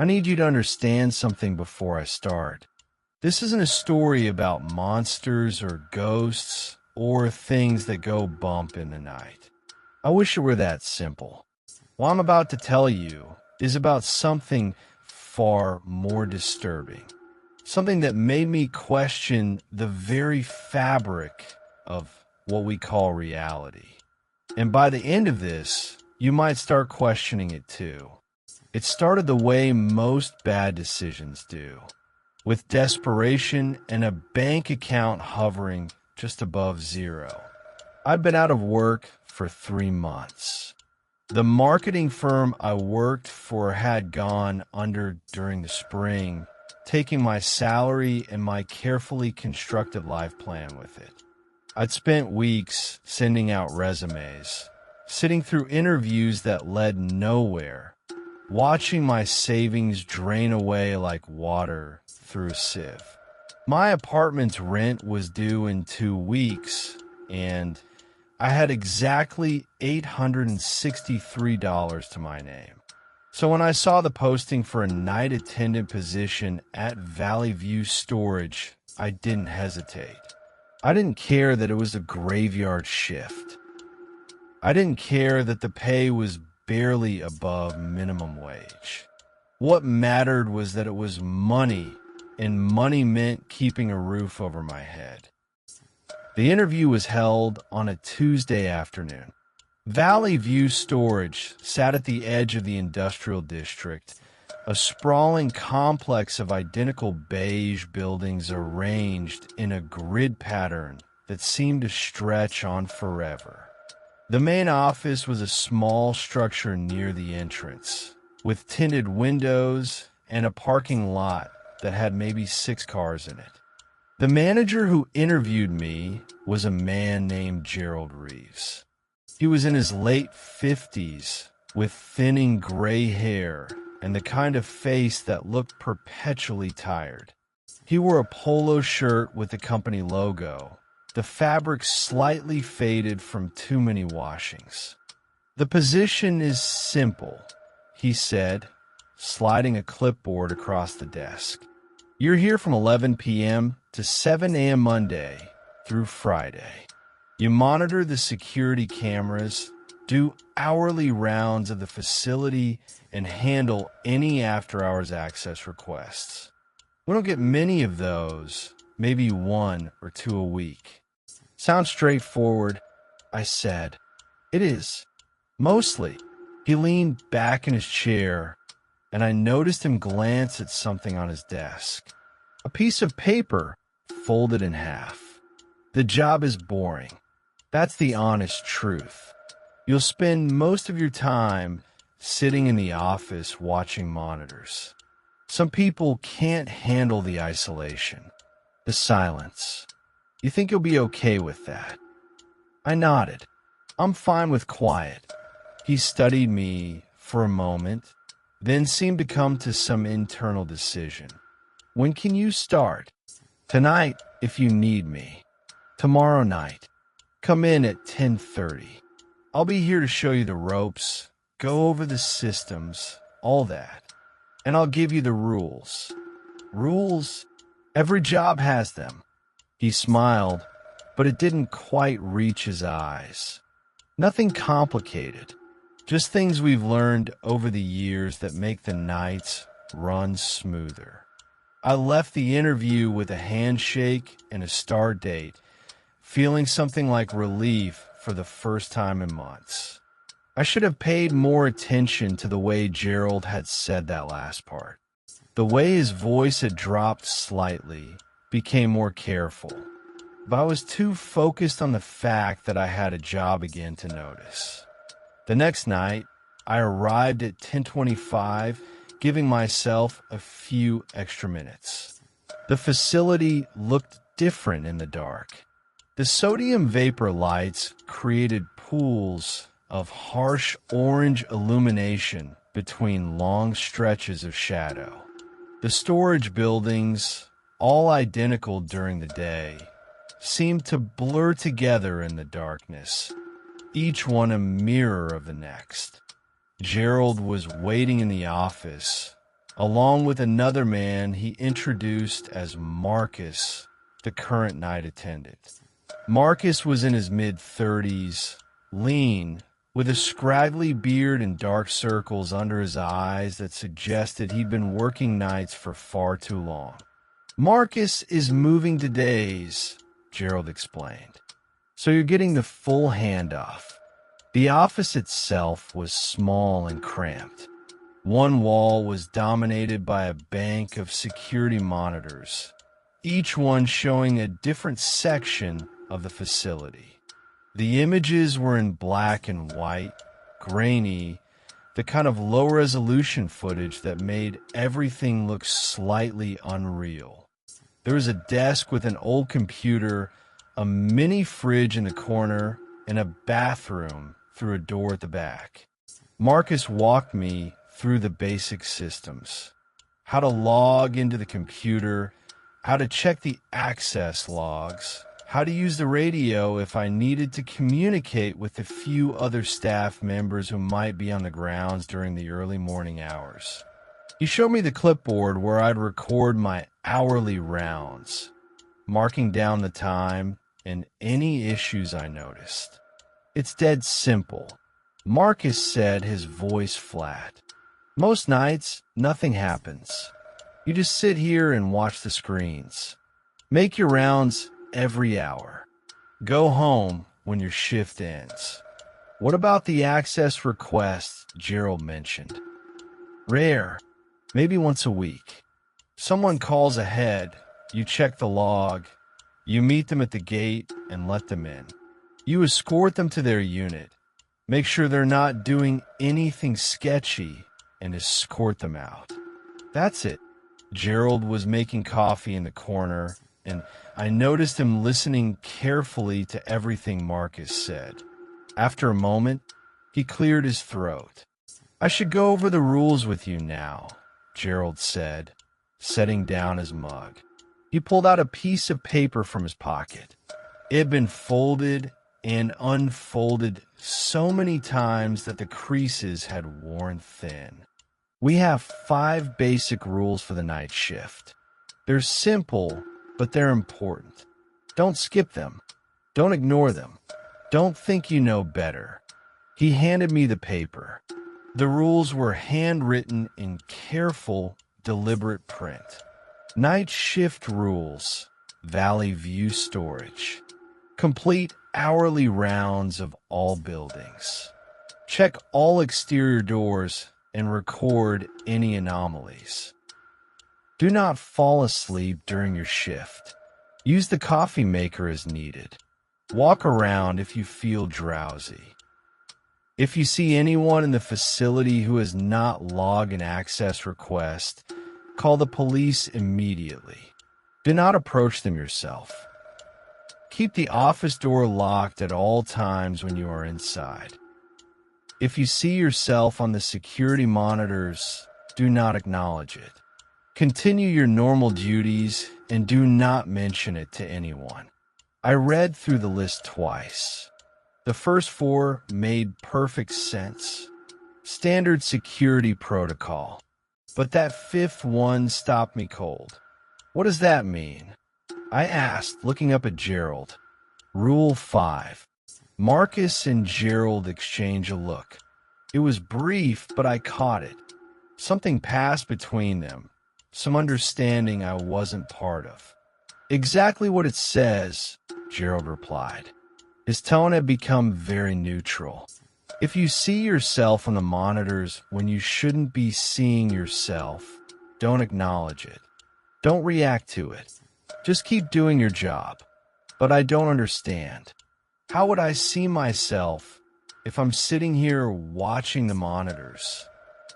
I need you to understand something before I start. This isn't a story about monsters or ghosts or things that go bump in the night. I wish it were that simple. What I'm about to tell you is about something far more disturbing. Something that made me question the very fabric of what we call reality. And by the end of this, you might start questioning it too. It started the way most bad decisions do, with desperation and a bank account hovering just above zero. I've been out of work for 3 months. The marketing firm I worked for had gone under during the spring, taking my salary and my carefully constructed life plan with it. I'd spent weeks sending out resumes, sitting through interviews that led nowhere, watching my savings drain away like water through a sieve. My apartment's rent was due in 2 weeks, and I had exactly $863 to my name. So when I saw the posting for a night attendant position at Valley View Storage, I didn't hesitate. I didn't care that it was a graveyard shift. I didn't care that the pay was barely above minimum wage. What mattered was that it was money, and money meant keeping a roof over my head. The interview was held on a Tuesday afternoon. Valley View Storage sat at the edge of the industrial district, a sprawling complex of identical beige buildings arranged in a grid pattern that seemed to stretch on forever. The main office was a small structure near the entrance, with tinted windows and a parking lot that had maybe 6 cars in it. The manager who interviewed me was a man named Gerald Reeves. He was in his late 50s, with thinning gray hair and the kind of face that looked perpetually tired. He wore a polo shirt with the company logo, the fabric slightly faded from too many washings. "The position is simple," he said, sliding a clipboard across the desk. "You're here from 11 p.m. to 7 a.m. Monday through Friday. You monitor the security cameras, do hourly rounds of the facility, and handle any after-hours access requests. We don't get many of those, maybe 1 or 2 a week." "Sounds straightforward," I said. "It is. Mostly." He leaned back in his chair, and I noticed him glance at something on his desk. A piece of paper folded in half. "The job is boring. That's the honest truth. You'll spend most of your time sitting in the office watching monitors. Some people can't handle the isolation, the silence. You think you'll be okay with that?" I nodded. "I'm fine with quiet." He studied me for a moment, then seemed to come to some internal decision. "When can you start?" "Tonight, if you need me. Tomorrow night. Come in at 10:30. I'll be here to show you the ropes, go over the systems, all that. And I'll give you the rules." "Rules? Every job has them." He smiled, but it didn't quite reach his eyes. "Nothing complicated. Just things we've learned over the years that make the nights run smoother." I left the interview with a handshake and a start date, feeling something like relief for the first time in months. I should have paid more attention to the way Gerald had said that last part. The way his voice had dropped slightly, became more careful. But I was too focused on the fact that I had a job again to notice. The next night, I arrived at 10:25, giving myself a few extra minutes. The facility looked different in the dark. The sodium vapor lights created pools of harsh orange illumination between long stretches of shadow. The storage buildings, all identical during the day, seemed to blur together in the darkness, each one a mirror of the next. Gerald was waiting in the office, along with another man he introduced as Marcus, the current night attendant. Marcus was in his mid-30s, lean, with a scraggly beard and dark circles under his eyes that suggested he'd been working nights for far too long. "Marcus is moving to days," Gerald explained. "So you're getting the full handoff." The office itself was small and cramped. One wall was dominated by a bank of security monitors, each one showing a different section of the facility. The images were in black and white, grainy, the kind of low-resolution footage that made everything look slightly unreal. There was a desk with an old computer, a mini fridge in the corner, and a bathroom through a door at the back. Marcus walked me through the basic systems: how to log into the computer, how to check the access logs, how to use the radio if I needed to communicate with a few other staff members who might be on the grounds during the early morning hours. He showed me the clipboard where I'd record my hourly rounds, marking down the time and any issues I noticed. "It's dead simple," Marcus said, his voice flat. "Most nights, nothing happens. You just sit here and watch the screens. Make your rounds every hour. Go home when your shift ends." "What about the access requests Gerald mentioned?" "Rare. Maybe once a week. Someone calls ahead, you check the log, you meet them at the gate and let them in. You escort them to their unit, make sure they're not doing anything sketchy, and escort them out. That's it." Gerald was making coffee in the corner, and I noticed him listening carefully to everything Marcus said. After a moment, he cleared his throat. "I should go over the rules with you now," Gerald said, setting down his mug. He pulled out a piece of paper from his pocket. It had been folded and unfolded so many times that the creases had worn thin. "We have 5 basic rules for the night shift. They're simple, but they're important. Don't skip them. Don't ignore them. Don't think you know better." He handed me the paper. The rules were handwritten in careful, deliberate print. "Night shift rules, Valley View Storage. Complete hourly rounds of all buildings. Check all exterior doors and record any anomalies. Do not fall asleep during your shift. Use the coffee maker as needed. Walk around if you feel drowsy. If you see anyone in the facility who has not logged an access request, call the police immediately. Do not approach them yourself. Keep the office door locked at all times when you are inside. If you see yourself on the security monitors, do not acknowledge it. Continue your normal duties and do not mention it to anyone." I read through the list twice. The first 4 made perfect sense. Standard security protocol. But that 5th one stopped me cold. "What does that mean?" I asked, looking up at Gerald. "Rule 5. Marcus and Gerald exchange a look. It was brief, but I caught it. Something passed between them, some understanding I wasn't part of. "Exactly what it says," Gerald replied. His tone had become very neutral. "If you see yourself on the monitors when you shouldn't be seeing yourself, don't acknowledge it. Don't react to it. Just keep doing your job." "But I don't understand. How would I see myself if I'm sitting here watching the monitors?"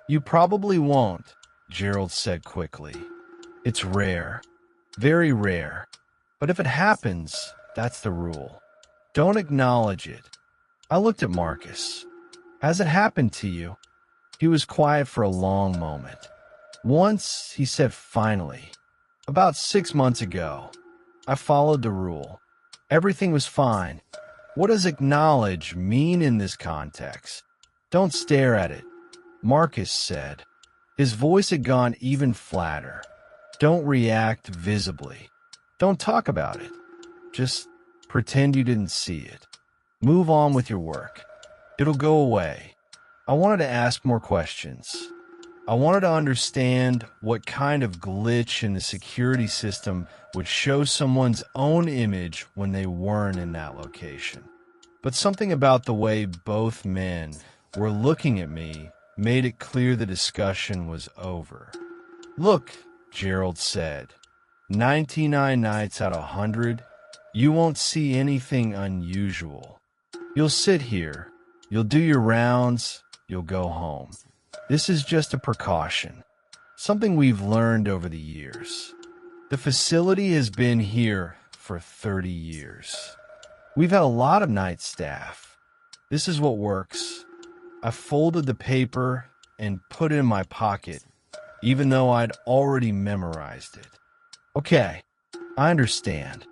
"You probably won't," Gerald said quickly. "It's rare. Very rare. But if it happens, that's the rule. Don't acknowledge it." I looked at Marcus. "Has it happened to you?" He was quiet for a long moment. "Once," he said finally. "About 6 months ago. I followed the rule. Everything was fine. What does acknowledge mean in this context?" "Don't stare at it," Marcus said. His voice had gone even flatter. Don't react visibly. Don't talk about it. Just pretend you didn't see it. Move on with your work. It'll go away. I wanted to ask more questions. I wanted to understand what kind of glitch in the security system would show someone's own image when they weren't in that location. But something about the way both men were looking at me made it clear the discussion was over. Look, Gerald said, 99 nights out of 100, you won't see anything unusual. You'll sit here, you'll do your rounds, you'll go home. This is just a precaution, something we've learned over the years. The facility has been here for 30 years. We've had a lot of night staff. This is what works. I folded the paper and put it in my pocket, even though I'd already memorized it. Okay, I understand.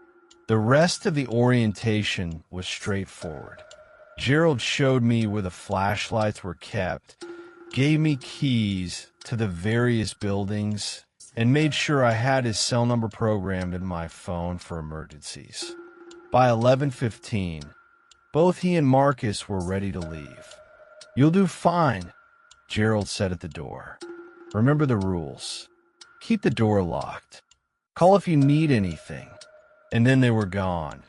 The rest of the orientation was straightforward. Gerald showed me where the flashlights were kept, gave me keys to the various buildings, and made sure I had his cell number programmed in my phone for emergencies. By 11:15, both he and Marcus were ready to leave. You'll do fine, Gerald said at the door. Remember the rules. Keep the door locked. Call if you need anything. And then they were gone,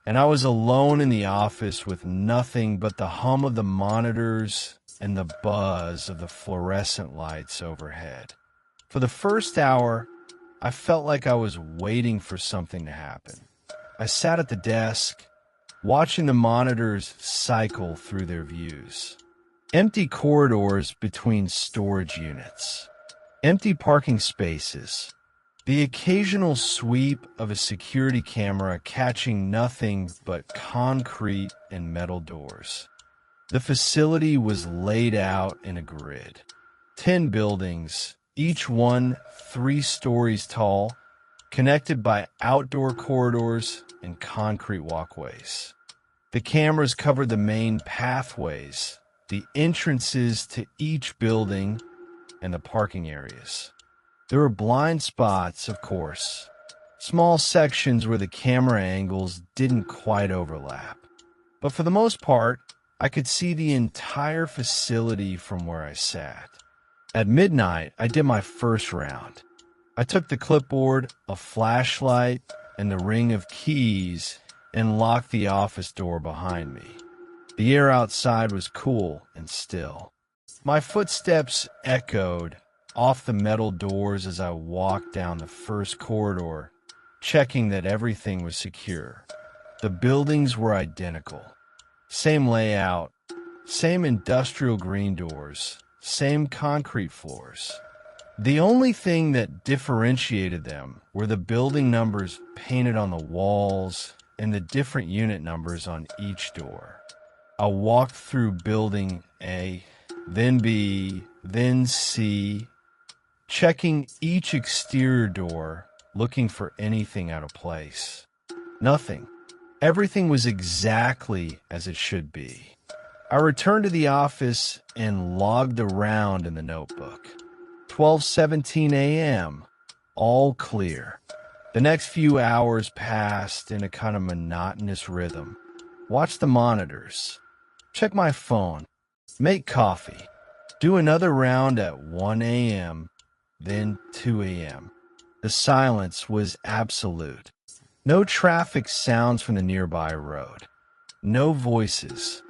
and I was alone in the office with nothing but the hum of the monitors and the buzz of the fluorescent lights overhead. For the first hour, I felt like I was waiting for something to happen. I sat at the desk, watching the monitors cycle through their views. Empty corridors between storage units. Empty parking spaces. The occasional sweep of a security camera catching nothing but concrete and metal doors. The facility was laid out in a grid. 10 buildings, each one 3 stories tall, connected by outdoor corridors and concrete walkways. The cameras covered the main pathways, the entrances to each building, and the parking areas. There were blind spots, of course, small sections where the camera angles didn't quite overlap. But for the most part, I could see the entire facility from where I sat. At midnight, I did my first round. I took the clipboard, a flashlight, and the ring of keys and locked the office door behind me. The air outside was cool and still. My footsteps echoed off the metal doors as I walked down the first corridor, checking that everything was secure. The buildings were identical. Same layout, same industrial green doors, same concrete floors. The only thing that differentiated them were the building numbers painted on the walls and the different unit numbers on each door. I walked through building A, then B, then C, checking each exterior door, looking for anything out of place. Nothing. Everything was exactly as it should be. I returned to the office and logged around in the notebook. 12:17 a.m., all clear. The next few hours passed in a kind of monotonous rhythm. Watch the monitors. Check my phone. Make coffee. Do another round at 1 a.m., then 2 a.m. The silence was absolute. No traffic sounds from the nearby road. No voices.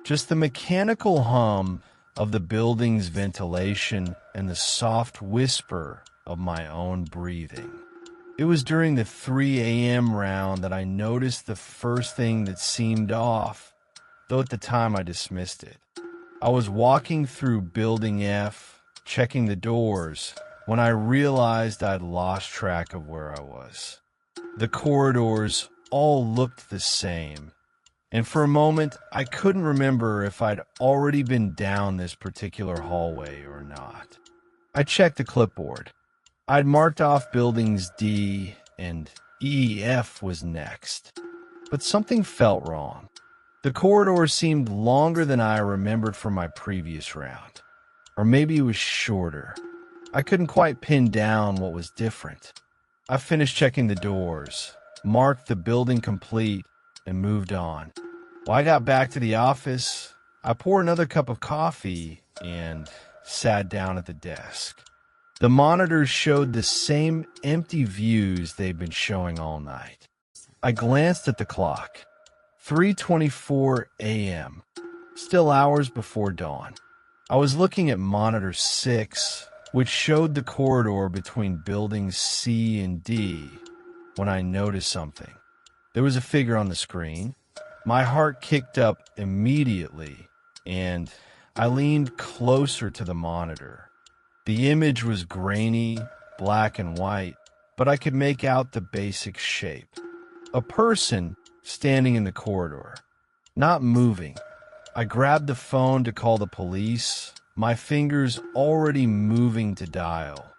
Just the mechanical hum of the building's ventilation and the soft whisper of my own breathing. It was during the 3 a.m. round that I noticed the first thing that seemed off, though at the time I dismissed it. I was walking through Building F, checking the doors, when I realized I'd lost track of where I was. The corridors all looked the same, and for a moment I couldn't remember if I'd already been down this particular hallway or not. I checked the clipboard. I'd marked off buildings D, and EF was next. But something felt wrong. The corridor seemed longer than I remembered from my previous round. Or maybe it was shorter. I couldn't quite pin down what was different. I finished checking the doors, marked the building complete, and moved on. When I got back to the office, I poured another cup of coffee and sat down at the desk. The monitors showed the same empty views they'd been showing all night. I glanced at the clock. 3:24 a.m. Still hours before dawn. I was looking at monitor 6, which showed the corridor between buildings C and D, when I noticed something. There was a figure on the screen. My heart kicked up immediately, and I leaned closer to the monitor. The image was grainy, black and white, but I could make out the basic shape. A person standing in the corridor, not moving. I grabbed the phone to call the police, my fingers already moving to dial,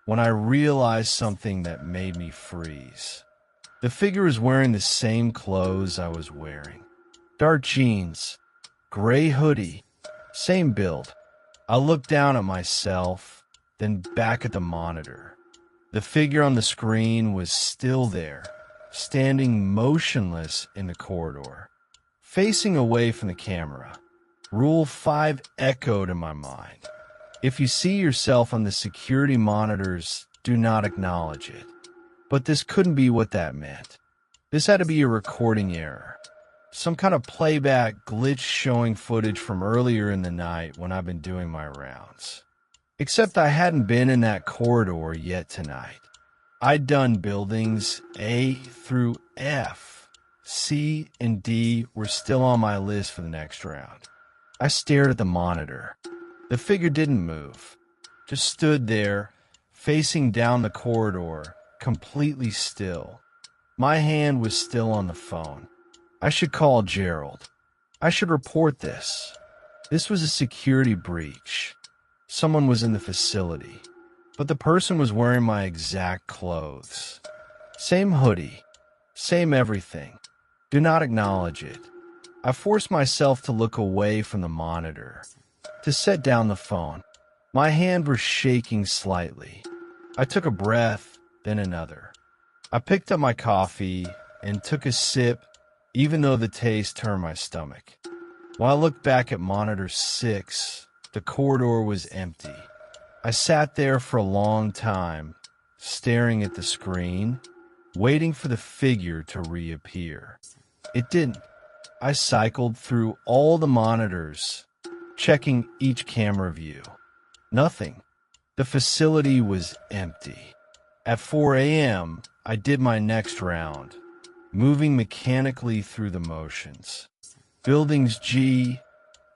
when I realized something that made me freeze. The figure was wearing the same clothes I was wearing. Dark jeans, gray hoodie, same build. I looked down at myself, then back at the monitor. The figure on the screen was still there, standing motionless in the corridor, facing away from the camera. Rule 5 echoed in my mind. If you see yourself on the security monitors, do not acknowledge it. But this couldn't be what that meant. This had to be a recording error. Some kind of playback glitch showing footage from earlier in the night when I've been doing my rounds. Except I hadn't been in that corridor yet tonight. I'd done buildings A through F. C and D were still on my list for the next round. I stared at the monitor. The figure didn't move, just stood there, facing down the corridor, completely still. My hand was still on the phone. I should call Gerald. I should report this. This was a security breach. Someone was in the facility, but the person was wearing my exact clothes. Same hoodie, same everything. Do not acknowledge it. I forced myself to look away from the monitor, to set down the phone. My hand was shaking slightly. I took a breath, then another. I picked up my coffee and took a sip, even though the taste turned my stomach. When I looked back at monitor 6, the corridor was empty. I sat there for a long time, staring at the screen, waiting for the figure to reappear. It didn't. I cycled through all the monitors, checking each camera view. Nothing. The facility was empty. At 4 a.m., I did my next round, moving mechanically through the motions. Buildings G,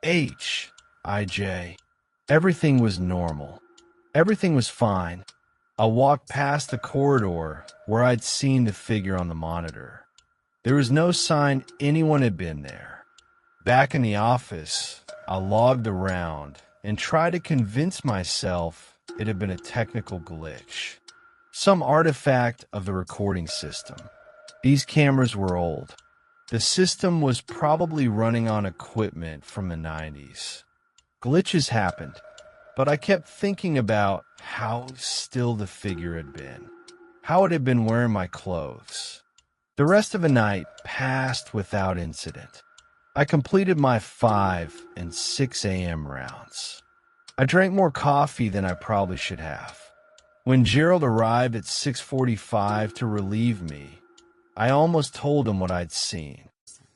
H, IJ. Everything was normal. Everything was fine. I walked past the corridor where I'd seen the figure on the monitor. There was no sign anyone had been there. Back in the office, I logged around and tried to convince myself it had been a technical glitch. Some artifact of the recording system. These cameras were old. The system was probably running on equipment from the 90s. Glitches happened, but I kept thinking about how still the figure had been, how it had been wearing my clothes. The rest of the night passed without incident. I completed my 5 and 6 a.m. rounds. I drank more coffee than I probably should have. When Gerald arrived at 6:45 to relieve me, I almost told him what I'd seen.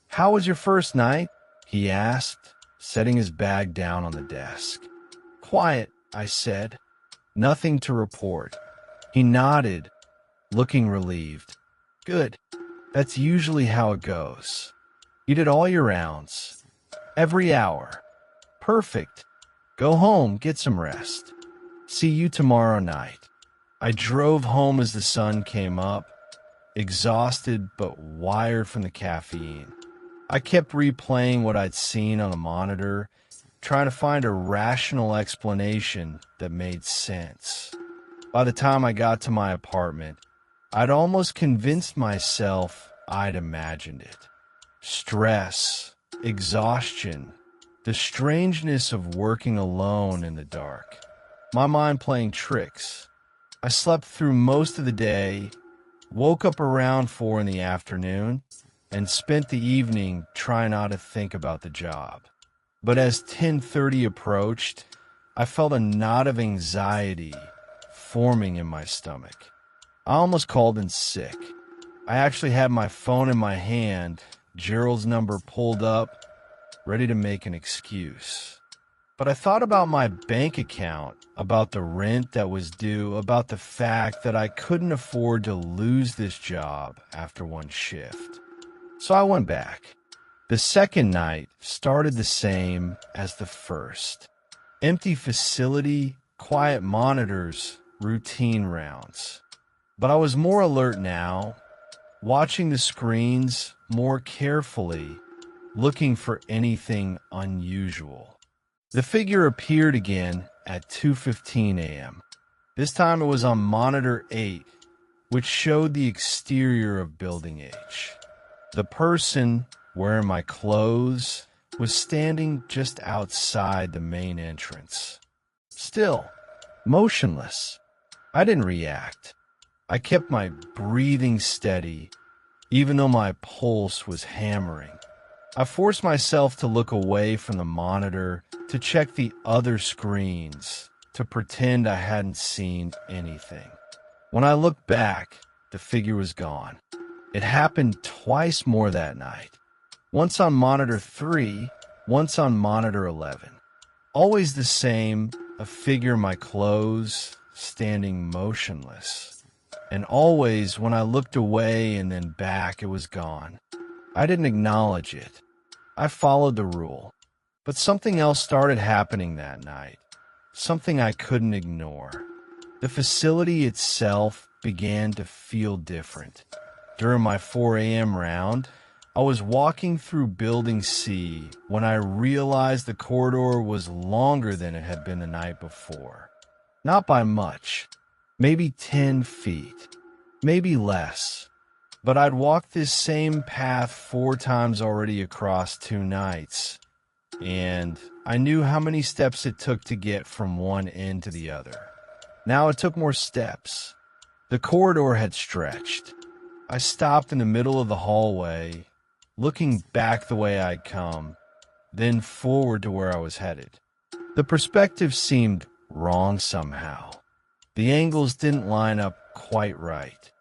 "How was your first night?" he asked, setting his bag down on the desk. "Quiet," I said. "Nothing to report." He nodded, looking relieved. "Good. That's usually how it goes. You did all your rounds. Every hour. Perfect. Go home, get some rest. See you tomorrow night." I drove home as the sun came up, exhausted but wired from the caffeine. I kept replaying what I'd seen on the monitor, trying to find a rational explanation that made sense. By the time I got to my apartment, I'd almost convinced myself I'd imagined it. Stress, exhaustion, the strangeness of working alone in the dark. my mind playing tricks. I slept through most of the day, woke up around 4 in the afternoon, and spent the evening trying not to think about the job. But as 10:30 approached, I felt a knot of anxiety forming in my stomach. I almost called in sick. I actually had my phone in my hand, Gerald's number pulled up, ready to make an excuse. But I thought about my bank account, about the rent that was due, about the fact that I couldn't afford to lose this job after one shift. So I went back. The second night started the same as the first. Empty facility, quiet monitors, routine rounds. But I was more alert now, watching the screens more carefully, looking for anything unusual. The figure appeared again at 2:15 a.m. This time it was on monitor 8, which showed the exterior of Building H. The person, wearing my clothes, was standing just outside the main entrance. Still, motionless. I didn't react. I kept my breathing steady, even though my pulse was hammering. I forced myself to look away from the monitor, to check the other screens, to pretend I hadn't seen anything. When I looked back, the figure was gone. It happened twice more that night. Once on monitor 3, once on monitor 11. Always the same, a figure in my clothes, standing motionless. And always when I looked away and then back, it was gone. I didn't acknowledge it. I followed the rule. But something else started happening that night. Something I couldn't ignore. The facility itself began to feel different. During my 4 a.m. round, I was walking through Building C when I realized the corridor was longer than it had been the night before. Not by much. Maybe 10 feet. Maybe less. But I'd walked this same path 4 times already across 2 nights, and I knew how many steps it took to get from one end to the other. Now it took more steps. The corridor had stretched. I stopped in the middle of the hallway, looking back the way I'd come, then forward to where I was headed. The perspective seemed wrong somehow. The angles didn't line up quite right.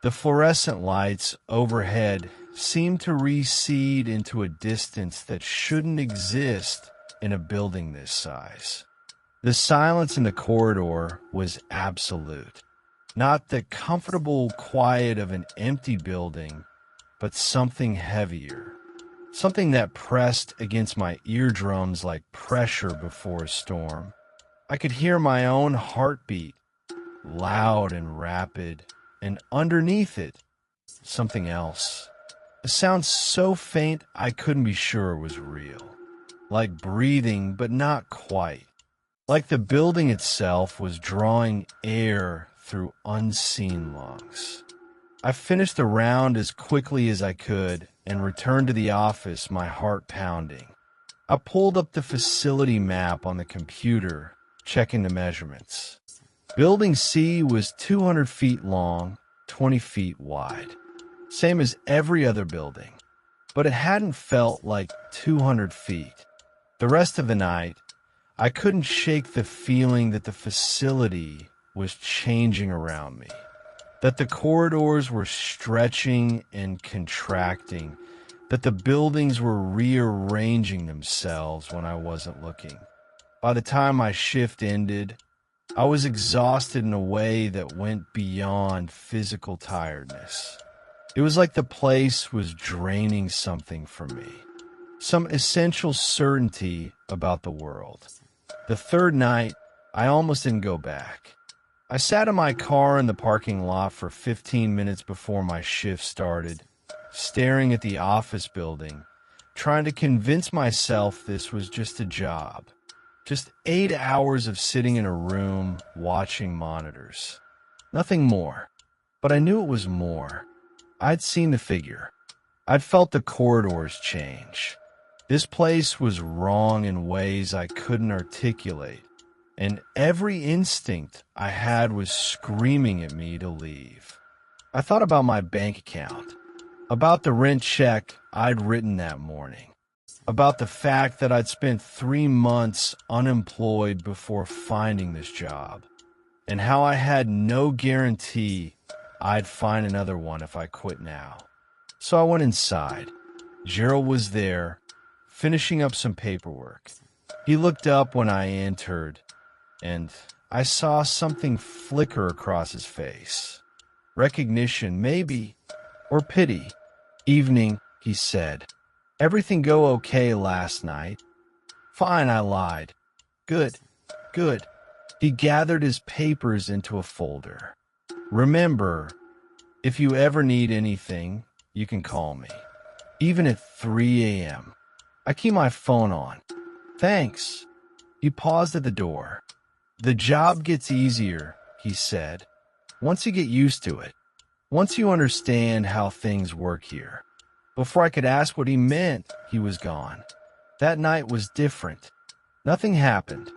The fluorescent lights overhead seemed to recede into a distance that shouldn't exist in a building this size. The silence in the corridor was absolute. Not the comfortable quiet of an empty building, but something heavier. Something that pressed against my eardrums like pressure before a storm. I could hear my own heartbeat, loud and rapid, and underneath it, something else. A sound so faint I couldn't be sure it was real. Like breathing, but not quite. Like the building itself was drawing air through unseen lungs. I finished the round as quickly as I could and returned to the office, my heart pounding. I pulled up the facility map on the computer, checking the measurements. Building C was 200 feet long, 20 feet wide. Same as every other building. But it hadn't felt like 200 feet. The rest of the night, I couldn't shake the feeling that the facility was changing around me. That the corridors were stretching and contracting. That the buildings were rearranging themselves when I wasn't looking. By the time my shift ended, I was exhausted in a way that went beyond physical tiredness. It was like the place was draining something from me. Some essential certainty about the world. The third night, I almost didn't go back. I sat in my car in the parking lot for 15 minutes before my shift started, staring at the office building, trying to convince myself this was just a job. Just 8 hours of sitting in a room, watching monitors. Nothing more. But I knew it was more. I'd seen the figure. I'd felt the corridors change. This place was wrong in ways I couldn't articulate. and every instinct I had was screaming at me to leave. I thought about my bank account, about the rent check I'd written that morning, about the fact that I'd spent 3 months unemployed before finding this job, and how I had no guarantee I'd find another one if I quit now. So I went inside. Gerald was there, finishing up some paperwork. He looked up when I entered, and I saw something flicker across his face. Recognition, maybe, or pity. "Evening," he said. "Everything go okay last night?" "Fine," I lied. "Good, good." He gathered his papers into a folder. "Remember, if you ever need anything, you can call me. Even at 3 a.m. I keep my phone on." "Thanks." He paused at the door. "The job gets easier," he said, "once you get used to it. Once you understand how things work here." Before I could ask what he meant, he was gone. That night was different. Nothing happened.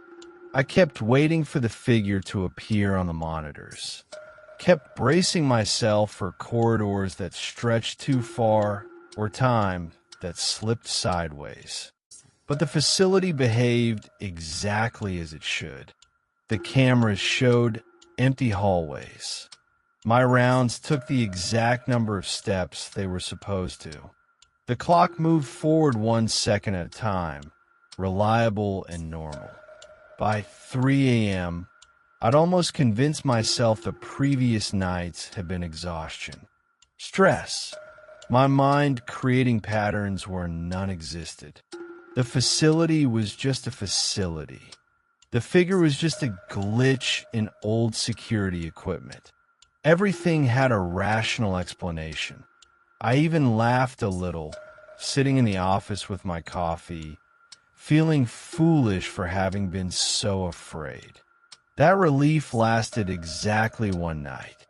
I kept waiting for the figure to appear on the monitors. Kept bracing myself for corridors that stretched too far or time that slipped sideways. But the facility behaved exactly as it should. The cameras showed empty hallways. My rounds took the exact number of steps they were supposed to. The clock moved forward 1 second at a time, reliable and normal. By 3 a.m., I'd almost convinced myself the previous nights had been exhaustion. Stress. My mind creating patterns where none existed. The facility was just a facility. The figure was just a glitch in old security equipment. Everything had a rational explanation. I even laughed a little, sitting in the office with my coffee, feeling foolish for having been so afraid. That relief lasted exactly one night.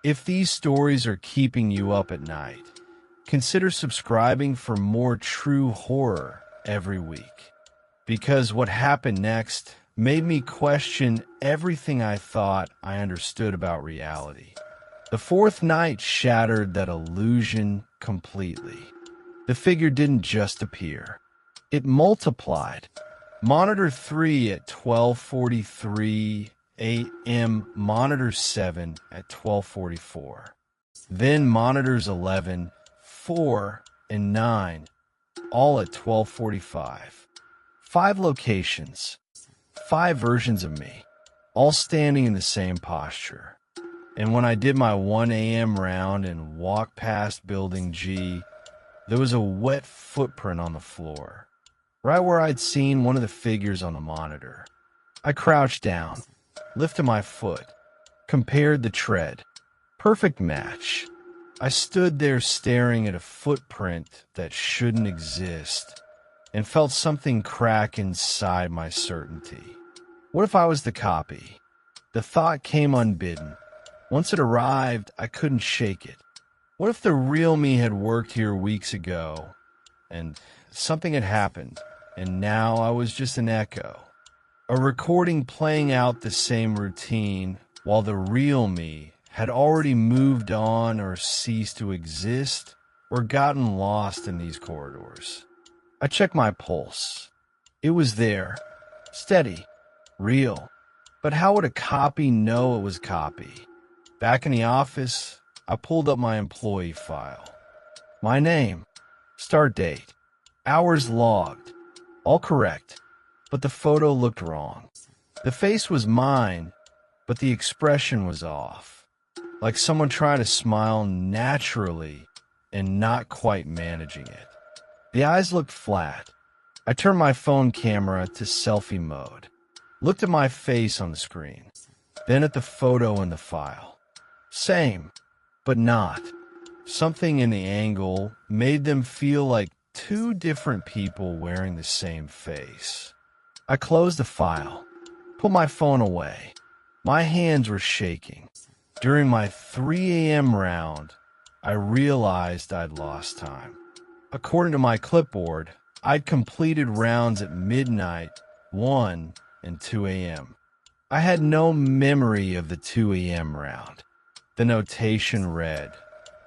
If these stories are keeping you up at night, consider subscribing for more true horror every week. Because what happened next made me question everything I thought I understood about reality. The fourth night shattered that illusion completely. The figure didn't just appear. It multiplied. Monitor 3 at 12:43 a.m., Monitor 7 at 12:44. Then monitors 11, 4, and 9, all at 12:45. 5 locations, 5 versions of me, all standing in the same posture. And when I did my 1 a.m. round and walked past Building G, there was a wet footprint on the floor, right where I'd seen one of the figures on the monitor. I crouched down, lifted my foot, compared the tread. Perfect match. I stood there staring at a footprint that shouldn't exist, and felt something crack inside my certainty. What if I was the copy? The thought came unbidden. Once it arrived, I couldn't shake it. What if the real me had worked here weeks ago, and something had happened, and now I was just an echo? A recording playing out the same routine, while the real me had already moved on or ceased to exist or gotten lost in these corridors. I checked my pulse. It was there, steady, real. But how would a copy know it was copy? Back in the office, I pulled up my employee file. My name, start date, hours logged, all correct, but the photo looked wrong. The face was mine, but the expression was off, like someone trying to smile naturally and not quite managing it. The eyes looked flat. I turned my phone camera to selfie mode, looked at my face on the screen, then at the photo in the file. Same, but not. Something in the angle made them feel like 2 different people wearing the same face. I closed the file, put my phone away. My hands were shaking. During my 3 a.m. round, I realized I'd lost time. According to my clipboard, I'd completed rounds at midnight, 1 and 2 a.m. I had no memory of the 2 a.m. round. The notation read,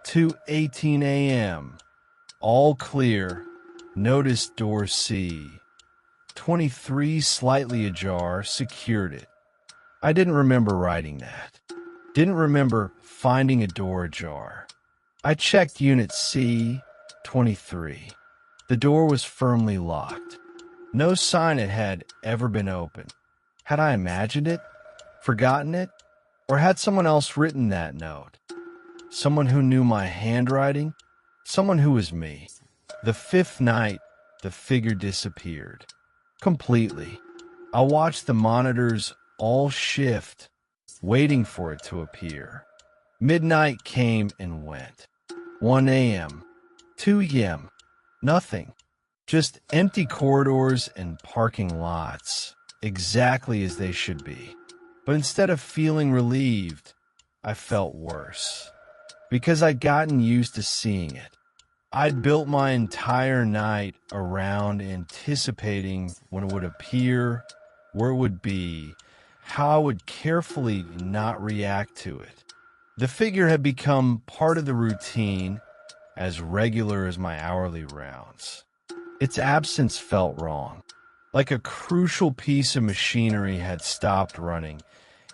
2:18 a.m. All clear. Notice door C. 23 slightly ajar, secured it. I didn't remember writing that. Didn't remember finding a door ajar. I checked unit C, 23. The door was firmly locked. No sign it had ever been opened. Had I imagined it? Forgotten it? Or had someone else written that note? Someone who knew my handwriting? Someone who was me. The fifth night, the figure disappeared. Completely. I watched the monitors all shift, waiting for it to appear. Midnight came and went. 1 a.m., 2 a.m., nothing. Just empty corridors and parking lots, exactly as they should be. But instead of feeling relieved, I felt worse. Because I'd gotten used to seeing it. I'd built my entire night around anticipating when it would appear, where it would be, how I would carefully not react to it. The figure had become part of the routine, as regular as my hourly rounds. Its absence felt wrong, like a crucial piece of machinery had stopped running,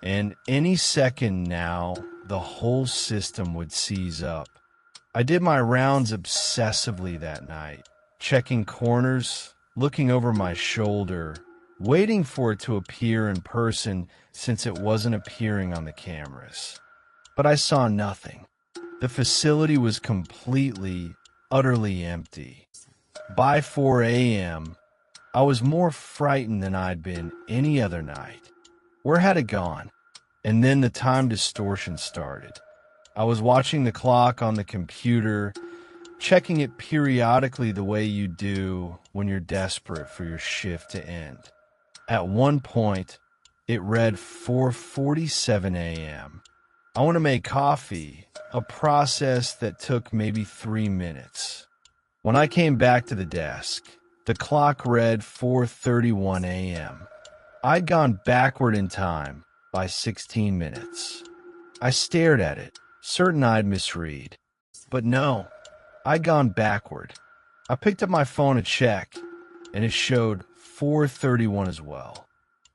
and any second now, the whole system would seize up. I did my rounds obsessively that night, checking corners, looking over my shoulder, waiting for it to appear in person since it wasn't appearing on the cameras. But I saw nothing. The facility was completely, utterly empty. By 4 a.m., I was more frightened than I'd been any other night. Where had it gone? And then the time distortion started. I was watching the clock on the computer, checking it periodically the way you do when you're desperate for your shift to end. At one point, it read 4:47 a.m. I want to make coffee, a process that took maybe 3 minutes. When I came back to the desk, the clock read 4:31 a.m. I'd gone backward in time by 16 minutes. I stared at it, certain I'd misread. But no, I'd gone backward. I picked up my phone to check, and it showed 4:31 as well.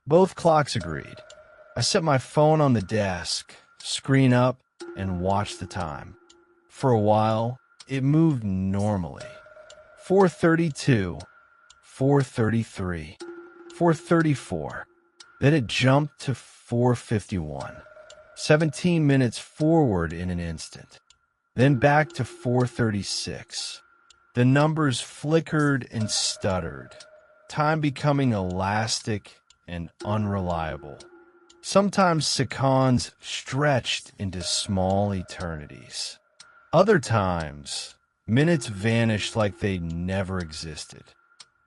Both clocks agreed. I set my phone on the desk, screen up, and watched the time. For a while, it moved normally. 4:32, 4:33, 4:34. Then it jumped to 4:51. 17 minutes forward in an instant. Then back to 4:36. The numbers flickered and stuttered, time becoming elastic and unreliable. Sometimes seconds stretched into small eternities. Other times, minutes vanished like they never existed.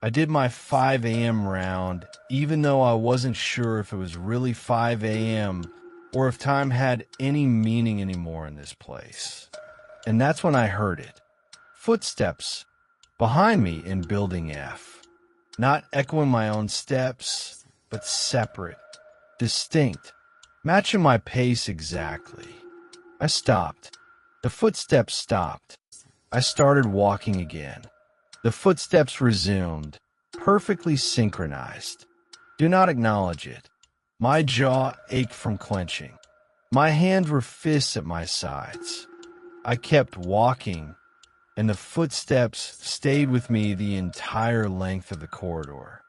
I did my 5 a.m. round, even though I wasn't sure if it was really 5 a.m. or if time had any meaning anymore in this place. And that's when I heard it. Footsteps behind me in Building F. Not echoing my own steps, but separate, distinct, matching my pace exactly. I stopped. The footsteps stopped. I started walking again. The footsteps resumed, perfectly synchronized. Do not acknowledge it. My jaw ached from clenching. My hands were fists at my sides. I kept walking, and the footsteps stayed with me the entire length of the corridor.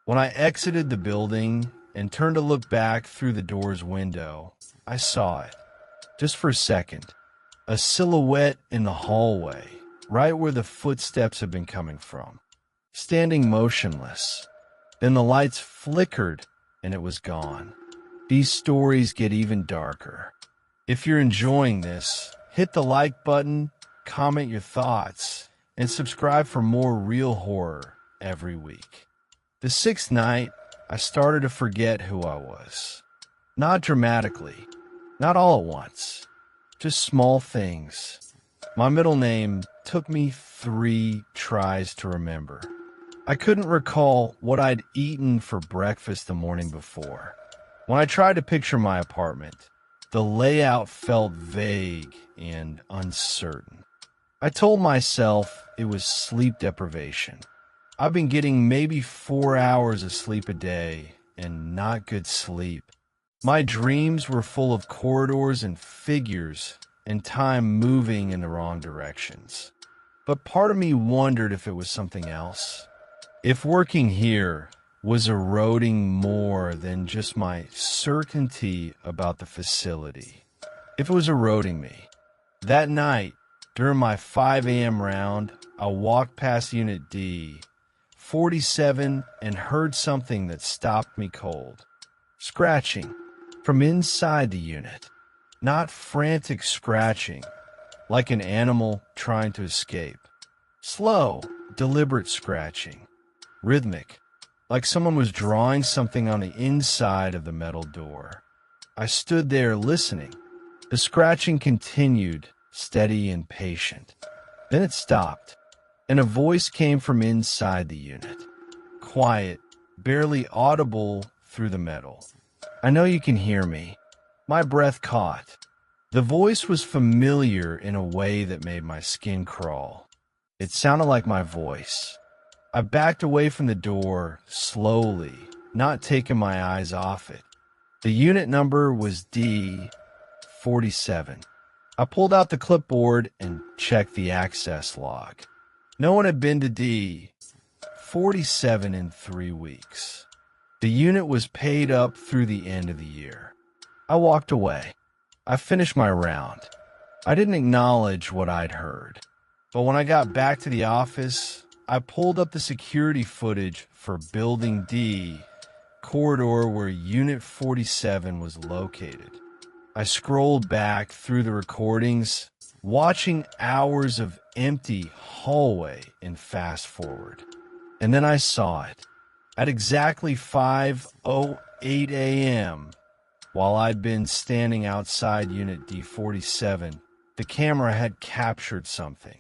When I exited the building and turned to look back through the door's window, I saw it. Just for a second. A silhouette in the hallway, right where the footsteps had been coming from, standing motionless. Then the lights flickered and it was gone. These stories get even darker. If you're enjoying this, hit the like button, comment your thoughts, and subscribe for more real horror every week. The sixth night, I started to forget who I was. Not dramatically, not all at once, just small things. My middle name took me 3 tries to remember. I couldn't recall what I'd eaten for breakfast the morning before. When I tried to picture my apartment, the layout felt vague and uncertain. I told myself it was sleep deprivation. I've been getting maybe 4 hours of sleep a day and not good sleep. My dreams were full of corridors and figures and time moving in the wrong directions. But part of me wondered if it was something else. If working here was eroding more than just my certainty about the facility. If it was eroding me. That night, during my 5 a.m. round, I walked past Unit D, 47, and heard something that stopped me cold. Scratching from inside the unit. Not frantic scratching, like an animal trying to escape. Slow, deliberate scratching. Rhythmic, like someone was drawing something on the inside of the metal door. I stood there listening. The scratching continued, steady and patient. Then it stopped, and a voice came from inside the unit. Quiet, barely audible through the metal. I know you can hear me. My breath caught. The voice was familiar in a way that made my skin crawl. It sounded like my voice. I backed away from the door, slowly, not taking my eyes off it. The unit number was D-47. I pulled out the clipboard and checked the access log. No one had been to D-47 in 3 weeks. The unit was paid up through the end of the year. I walked away. I finished my round. I didn't acknowledge what I'd heard. But when I got back to the office, I pulled up the security footage for Building D, corridor where Unit 47 was located. I scrolled back through the recordings, watching hours of empty hallway in fast forward. And then I saw it. At exactly 5:08 a.m., while I'd been standing outside Unit D-47, the camera had captured something.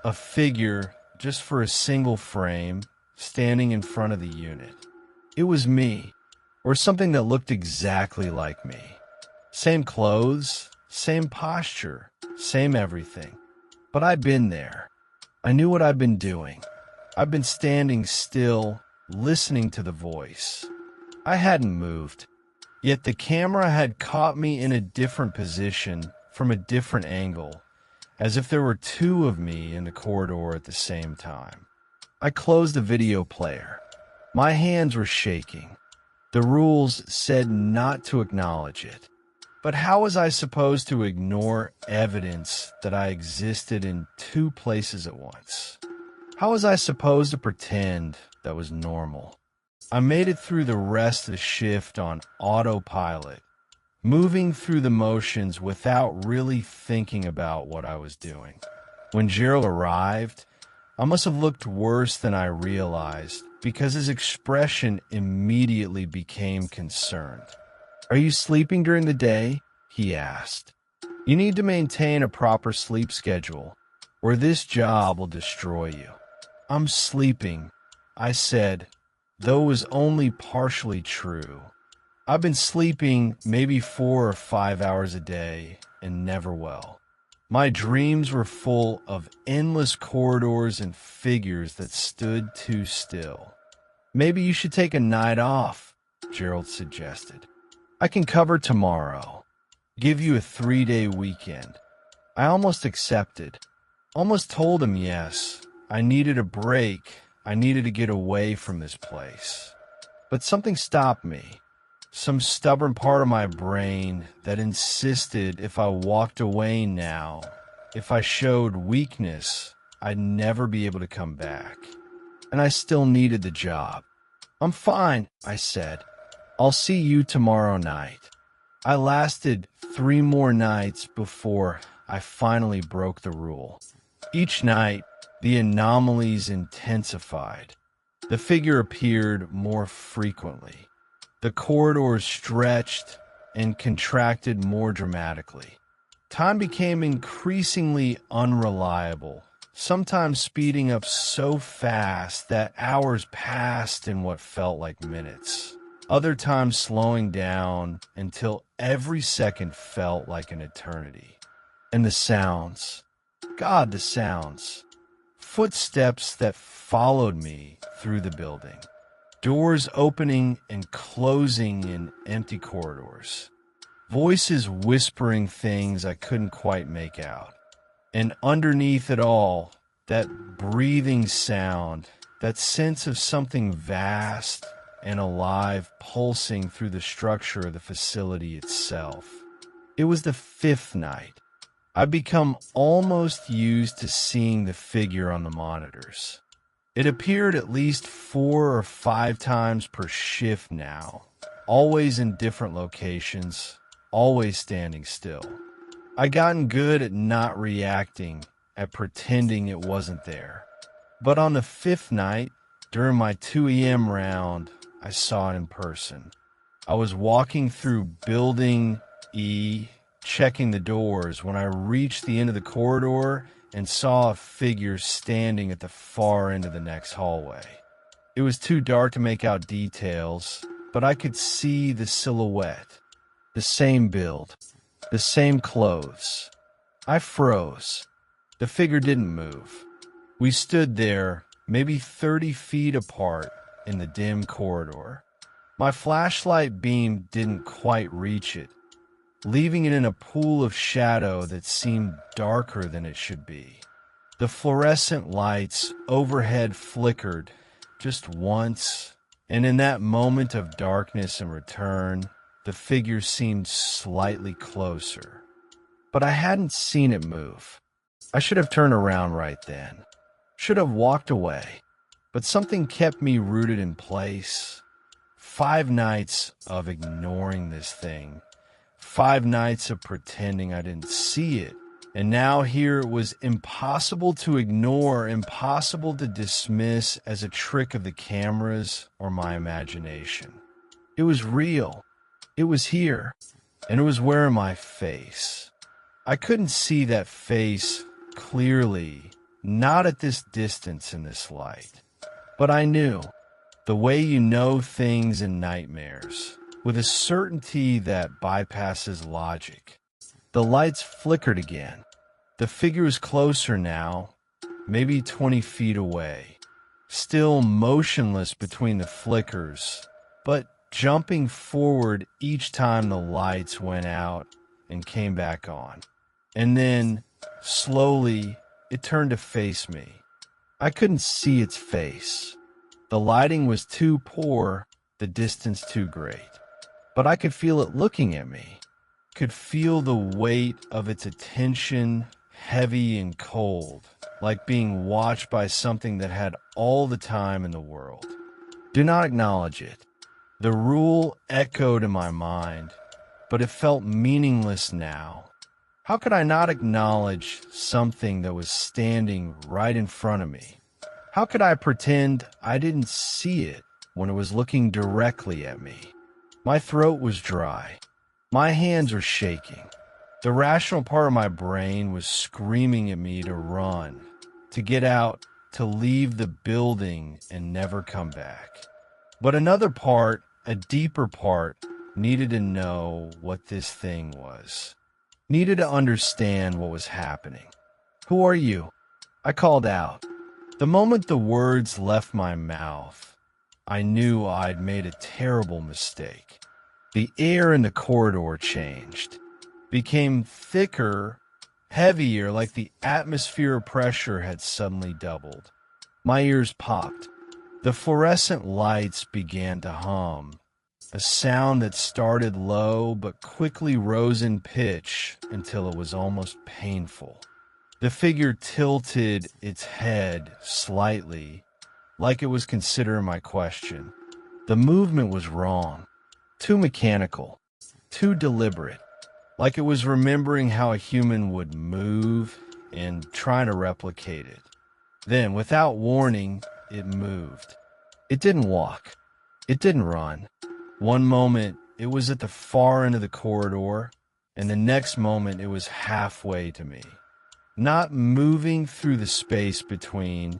A figure, just for a single frame, standing in front of the unit. It was me, or something that looked exactly like me. Same clothes, same posture, same everything. But I'd been there. I knew what I'd been doing. I'd been standing still, listening to the voice. I hadn't moved. Yet the camera had caught me in a different position, from a different angle, as if there were 2 of me in the corridor at the same time. I closed the video player. My hands were shaking. The rules said not to acknowledge it. But how was I supposed to ignore evidence that I existed in 2 places at once? How was I supposed to pretend that was normal? I made it through the rest of the shift on autopilot, moving through the motions without really thinking about what I was doing. When Gerald arrived, I must have looked worse than I realized because his expression immediately became concerned. "Are you sleeping during the day?" he asked. "You need to maintain a proper sleep schedule, or this job will destroy you." "I'm sleeping," I said, though it was only partially true. I've been sleeping maybe 4 or 5 hours a day, and never well. My dreams were full of endless corridors and figures that stood too still. "Maybe you should take a night off," Gerald suggested. "I can cover tomorrow. Give you a 3-day weekend." I almost accepted. Almost told him yes. I needed a break. I needed to get away from this place. But something stopped me. Some stubborn part of my brain that insisted if I walked away now, if I showed weakness, I'd never be able to come back. And I still needed the job. "I'm fine," I said. "I'll see you tomorrow night." I lasted 3 more nights before I finally broke the rule. Each night, the anomalies intensified. The figure appeared more frequently. The corridors stretched and contracted more dramatically. Time became increasingly unreliable, sometimes speeding up so fast that hours passed in what felt like minutes. other times slowing down until every second felt like an eternity. And the sounds. God, the sounds. Footsteps that followed me through the building. Doors opening and closing in empty corridors. Voices whispering things I couldn't quite make out. And underneath it all, that breathing sound, that sense of something vast and alive pulsing through the structure of the facility itself. It was the fifth night. I'd become almost used to seeing the figure on the monitors. It appeared at least 4 or 5 times per shift now, always in different locations, always standing still. I'd gotten good at not reacting, at pretending it wasn't there. But on the 5th night, during my 2 a.m. round, I saw it in person. I was walking through Building E, checking the doors, when I reached the end of the corridor and saw a figure standing at the far end of the next hallway. It was too dark to make out details, but I could see the silhouette. The same build, the same clothes. I froze. The figure didn't move. We stood there, maybe 30 feet apart in the dim corridor. My flashlight beam didn't quite reach it, leaving it in a pool of shadow that seemed darker than it should be. The fluorescent lights overhead flickered just once, and in that moment of darkness and return, the figure seemed slightly closer. But I hadn't seen it move. I should have turned around right then. Should have walked away. But something kept me rooted in place. 5 nights of ignoring this thing. 5 nights of pretending I didn't see it. And now here it was impossible to ignore, impossible to dismiss as a trick of the cameras or my imagination. It was real. It was here. And it was wearing my face. I couldn't see that face clearly, not at this distance in this light. But I knew, the way you know things in nightmares, with a certainty that bypasses logic. The lights flickered again. The figure was closer now, maybe 20 feet away, still motionless between the flickers, but jumping forward each time the lights went out and came back on. And then, slowly, it turned to face me. I couldn't see its face. The lighting was too poor, the distance too great. But I could feel it looking at me. Could feel the weight of its attention, heavy and cold, like being watched by something that had all the time in the world. Do not acknowledge it. The rule echoed in my mind, but it felt meaningless now. How could I not acknowledge something that was standing right in front of me? How could I pretend I didn't see it when it was looking directly at me? My throat was dry. My hands were shaking. The rational part of my brain was screaming at me to run, to get out, to leave the building and never come back. But another part, a deeper part, needed to know what this thing was. Needed to understand what was happening. Who are you? I called out. The moment the words left my mouth, I knew I'd made a terrible mistake. The air in the corridor changed, became thicker, heavier, like the atmosphere pressure had suddenly doubled. My ears popped. The fluorescent lights began to hum, a sound that started low but quickly rose in pitch until it was almost painful. The figure tilted its head slightly, like it was considering my question. The movement was wrong, too mechanical, too deliberate, like it was remembering how a human would move and trying to replicate it. Then, without warning, it moved. It didn't walk. It didn't run. One moment, it was at the far end of the corridor, and the next moment, it was halfway to me. Not moving through the space between,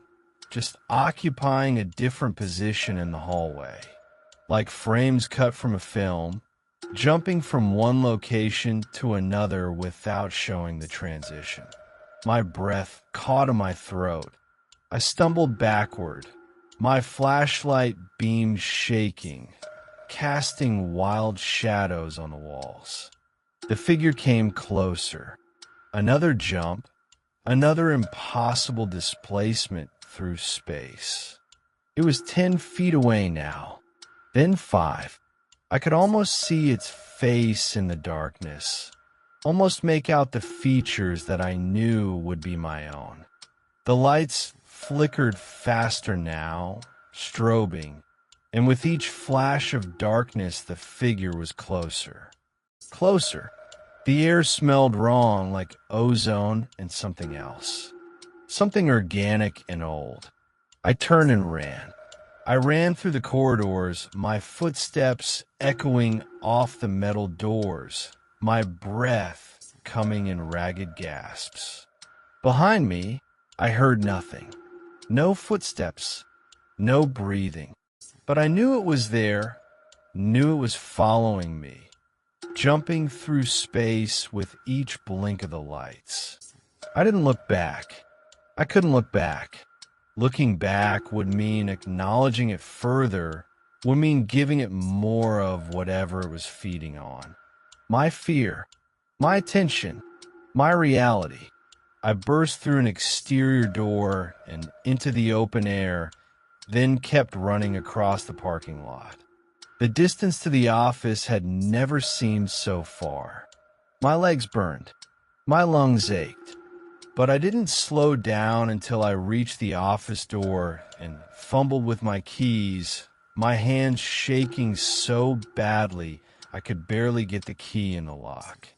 just occupying a different position in the hallway. like frames cut from a film, jumping from one location to another without showing the transition. My breath caught in my throat. I stumbled backward, my flashlight beam shaking, casting wild shadows on the walls. The figure came closer. Another jump, another impossible displacement through space. It was 10 feet away now, then 5. I could almost see its face in the darkness, almost make out the features that I knew would be my own. The lights flickered faster now, strobing, and with each flash of darkness the figure was closer. Closer. The air smelled wrong, like ozone and something else. Something organic and old. I turned and ran. I ran through the corridors, my footsteps echoing off the metal doors, my breath coming in ragged gasps. Behind me, I heard nothing. No footsteps, no breathing. But I knew it was there, knew it was following me, jumping through space with each blink of the lights. I didn't look back. I couldn't look back. Looking back would mean acknowledging it further, would mean giving it more of whatever it was feeding on. My fear, my attention, my reality. I burst through an exterior door and into the open air, then kept running across the parking lot. The distance to the office had never seemed so far. My legs burned. My lungs ached. But I didn't slow down until I reached the office door and fumbled with my keys, my hands shaking so badly I could barely get the key in the lock.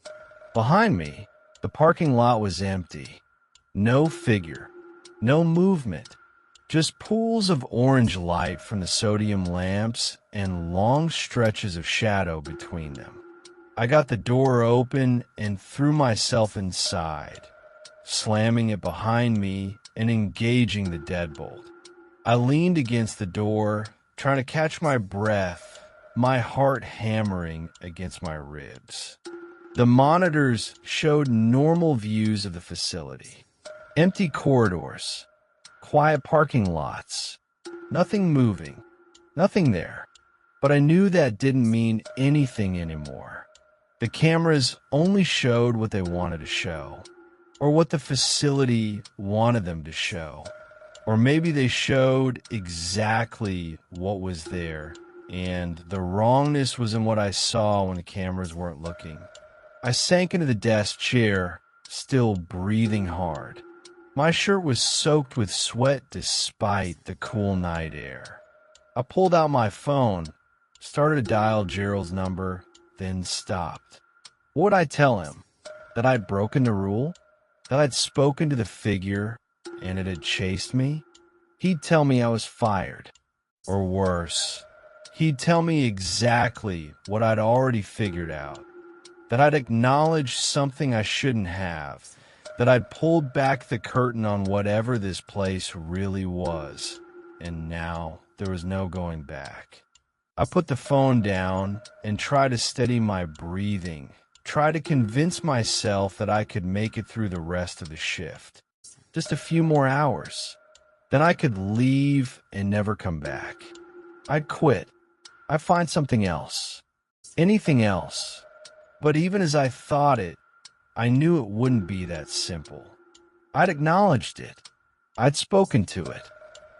Behind me, the parking lot was empty. No figure, no movement, just pools of orange light from the sodium lamps and long stretches of shadow between them. I got the door open and threw myself inside, slamming it behind me and engaging the deadbolt. I leaned against the door, trying to catch my breath, my heart hammering against my ribs. The monitors showed normal views of the facility. Empty corridors, quiet parking lots, nothing moving, nothing there. But I knew that didn't mean anything anymore. The cameras only showed what they wanted to show, or what the facility wanted them to show. Or maybe they showed exactly what was there, and the wrongness was in what I saw when the cameras weren't looking. I sank into the desk chair, still breathing hard. My shirt was soaked with sweat despite the cool night air. I pulled out my phone, started to dial Gerald's number, then stopped. What would I tell him? That I'd broken the rule? That I'd spoken to the figure and it had chased me? He'd tell me I was fired. Or worse, he'd tell me exactly what I'd already figured out. That I'd acknowledged something I shouldn't have. That I'd pulled back the curtain on whatever this place really was. And now there was no going back. I put the phone down and tried to steady my breathing. Try to convince myself that I could make it through the rest of the shift. Just a few more hours. Then I could leave and never come back. I'd quit. I'd find something else. Anything else. But even as I thought it, I knew it wouldn't be that simple. I'd acknowledged it. I'd spoken to it.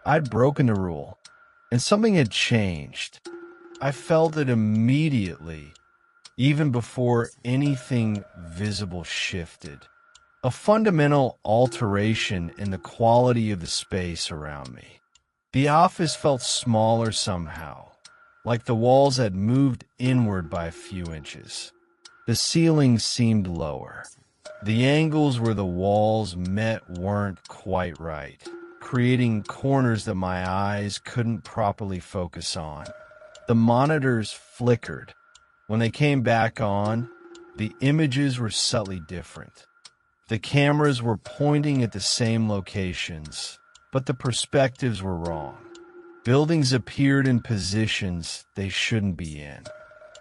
I'd broken the rule. And something had changed. I felt it immediately, even before anything visible shifted. A fundamental alteration in the quality of the space around me. The office felt smaller somehow, like the walls had moved inward by a few inches. The ceiling seemed lower. The angles where the walls met weren't quite right, creating corners that my eyes couldn't properly focus on. The monitors flickered. When they came back on, the images were subtly different. The cameras were pointing at the same locations, but the perspectives were wrong. Buildings appeared in positions they shouldn't be in.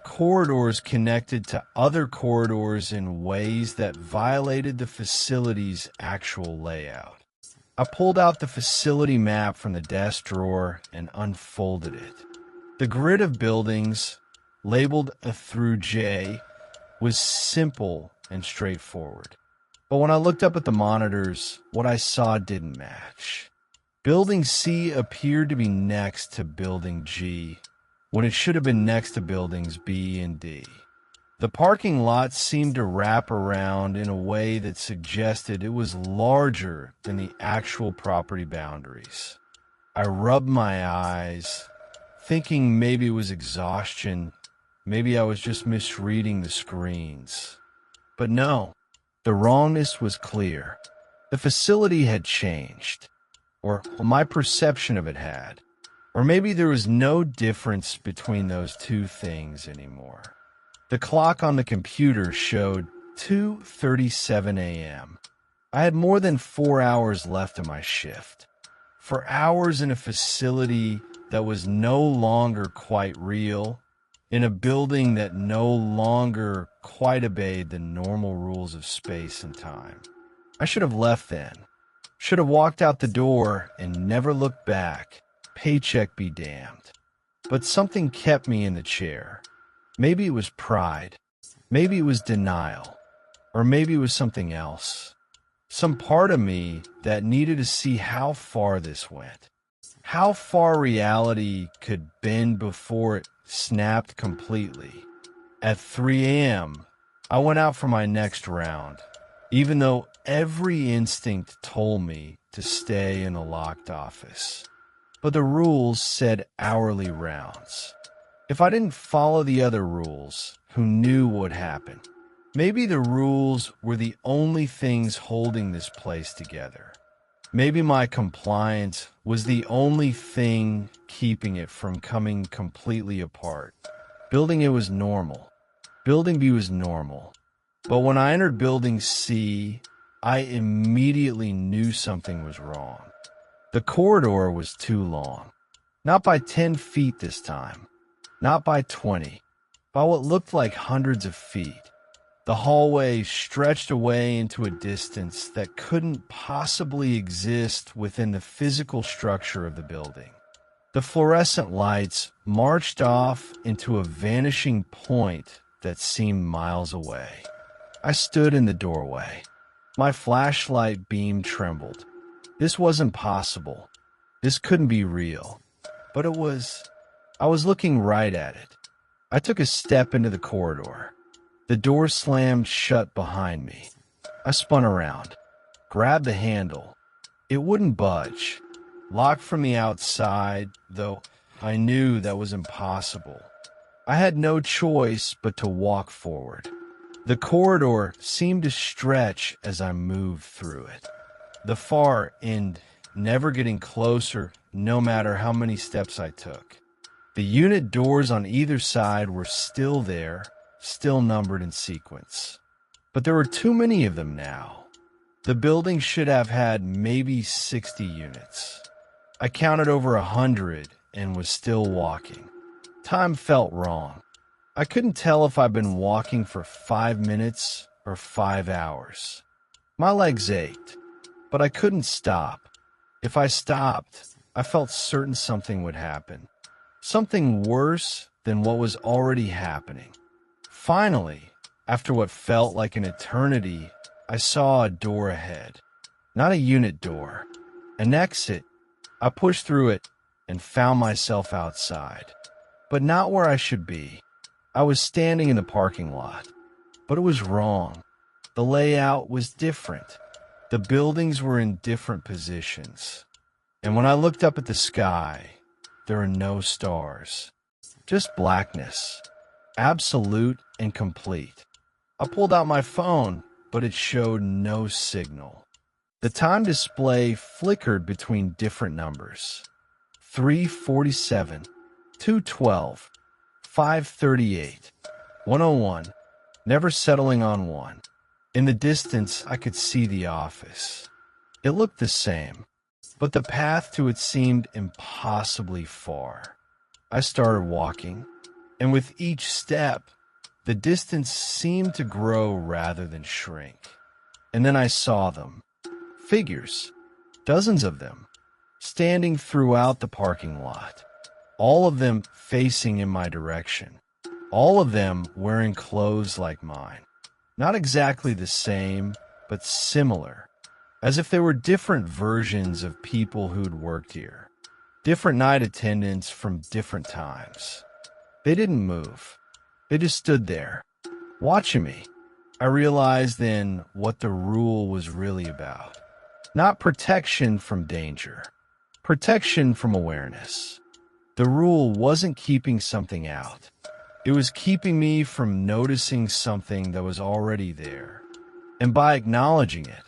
Corridors connected to other corridors in ways that violated the facility's actual layout. I pulled out the facility map from the desk drawer and unfolded it. The grid of buildings, labeled A through J, was simple and straightforward. But when I looked up at the monitors, what I saw didn't match. Building C appeared to be next to Building G, when it should have been next to Buildings B and D. The parking lot seemed to wrap around in a way that suggested it was larger than the actual property boundaries. I rubbed my eyes, thinking maybe it was exhaustion, maybe I was just misreading the screens. But no, the wrongness was clear. The facility had changed. Or my perception of it had. Or maybe there was no difference between those two things anymore. The clock on the computer showed 2:37 a.m. I had more than 4 hours left of my shift. 4 hours in a facility that was no longer quite real, in a building that no longer quite obeyed the normal rules of space and time. I should have left then. Should have walked out the door and never looked back. Paycheck be damned. But something kept me in the chair. Maybe it was pride. Maybe it was denial. Or maybe it was something else. Some part of me that needed to see how far this went. How far reality could bend before it snapped completely. At 3 a.m., I went out for my next round, even though every instinct told me to stay in a locked office. But the rules said hourly rounds. If I didn't follow the other rules, who knew what would happen? Maybe the rules were the only things holding this place together. Maybe my compliance was the only thing keeping it from coming completely apart. Building A was normal. Building B was normal. But when I entered Building C, I immediately knew something was wrong. The corridor was too long. Not by 10 feet this time. Not by 20. By what looked like hundreds of feet. The hallway stretched away into a distance that couldn't possibly exist within the physical structure of the building. The fluorescent lights marched off into a vanishing point that seemed miles away. I stood in the doorway. My flashlight beam trembled. This wasn't possible. This couldn't be real. But it was. I was looking right at it. I took a step into the corridor. The door slammed shut behind me. I spun around, grabbed the handle. It wouldn't budge. Locked from the outside, though I knew that was impossible. I had no choice but to walk forward. The corridor seemed to stretch as I moved through it. The far end never getting closer no matter how many steps I took. The unit doors on either side were still there, still numbered in sequence. But there were too many of them now. The building should have had maybe 60 units. I counted over 100 and was still walking. Time felt wrong. I couldn't tell if I'd been walking for 5 minutes or 5 hours. My legs ached, but I couldn't stop. If I stopped, I felt certain something would happen. Something worse than what was already happening. Finally, after what felt like an eternity, I saw a door ahead. Not a unit door. An exit. I pushed through it and found myself outside. But not where I should be. I was standing in the parking lot. But it was wrong. The layout was different. The buildings were in different positions. And when I looked up at the sky, there were no stars. Just blackness. Absolute and complete. I pulled out my phone, but it showed no signal. The time display flickered between different numbers. 3:47, 2:12, 5:38, 1:01, never settling on 1. In the distance, I could see the office. It looked the same, but the path to it seemed impossibly far. I started walking, and with each step, the distance seemed to grow rather than shrink. And then I saw them. Figures, dozens of them, standing throughout the parking lot, all of them facing in my direction, all of them wearing clothes like mine. Not exactly the same, but similar, as if they were different versions of people who'd worked here, different night attendants from different times. They didn't move. They just stood there, watching me. I realized then what the rule was really about. Not protection from danger, protection from awareness. The rule wasn't keeping something out. It was keeping me from noticing something that was already there. And by acknowledging it,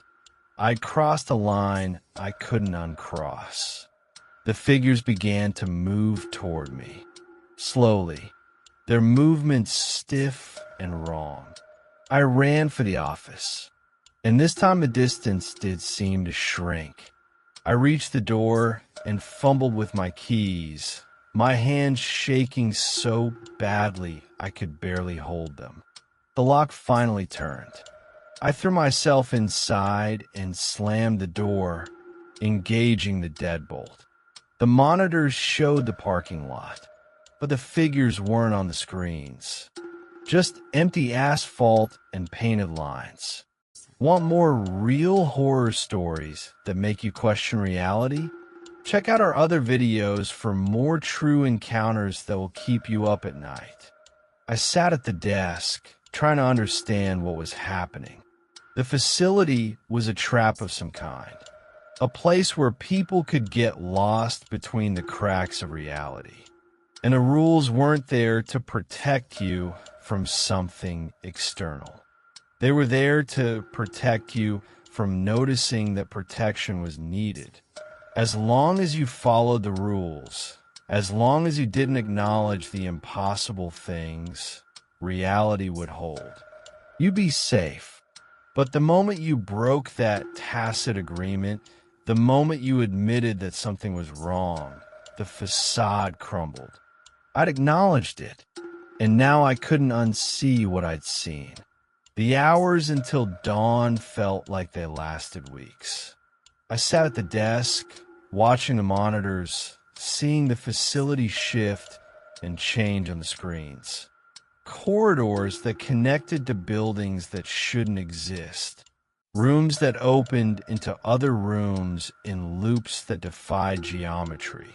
I crossed a line I couldn't uncross. The figures began to move toward me, slowly, their movements stiff and wrong. I ran for the office, and this time the distance did seem to shrink. I reached the door and fumbled with my keys, my hands shaking so badly I could barely hold them. The lock finally turned. I threw myself inside and slammed the door, engaging the deadbolt. The monitors showed the parking lot, but the figures weren't on the screens. Just empty asphalt and painted lines. Want more real horror stories that make you question reality? Check out our other videos for more true encounters that will keep you up at night. I sat at the desk, trying to understand what was happening. The facility was a trap of some kind, a place where people could get lost between the cracks of reality. And the rules weren't there to protect you from something external. They were there to protect you from noticing that protection was needed. As long as you followed the rules, as long as you didn't acknowledge the impossible things, reality would hold. You'd be safe. But the moment you broke that tacit agreement, the moment you admitted that something was wrong, the facade crumbled. I'd acknowledged it, and now I couldn't unsee what I'd seen. The hours until dawn felt like they lasted weeks. I sat at the desk, watching the monitors, seeing the facility shift and change on the screens. Corridors that connected to buildings that shouldn't exist. Rooms that opened into other rooms in loops that defied geometry.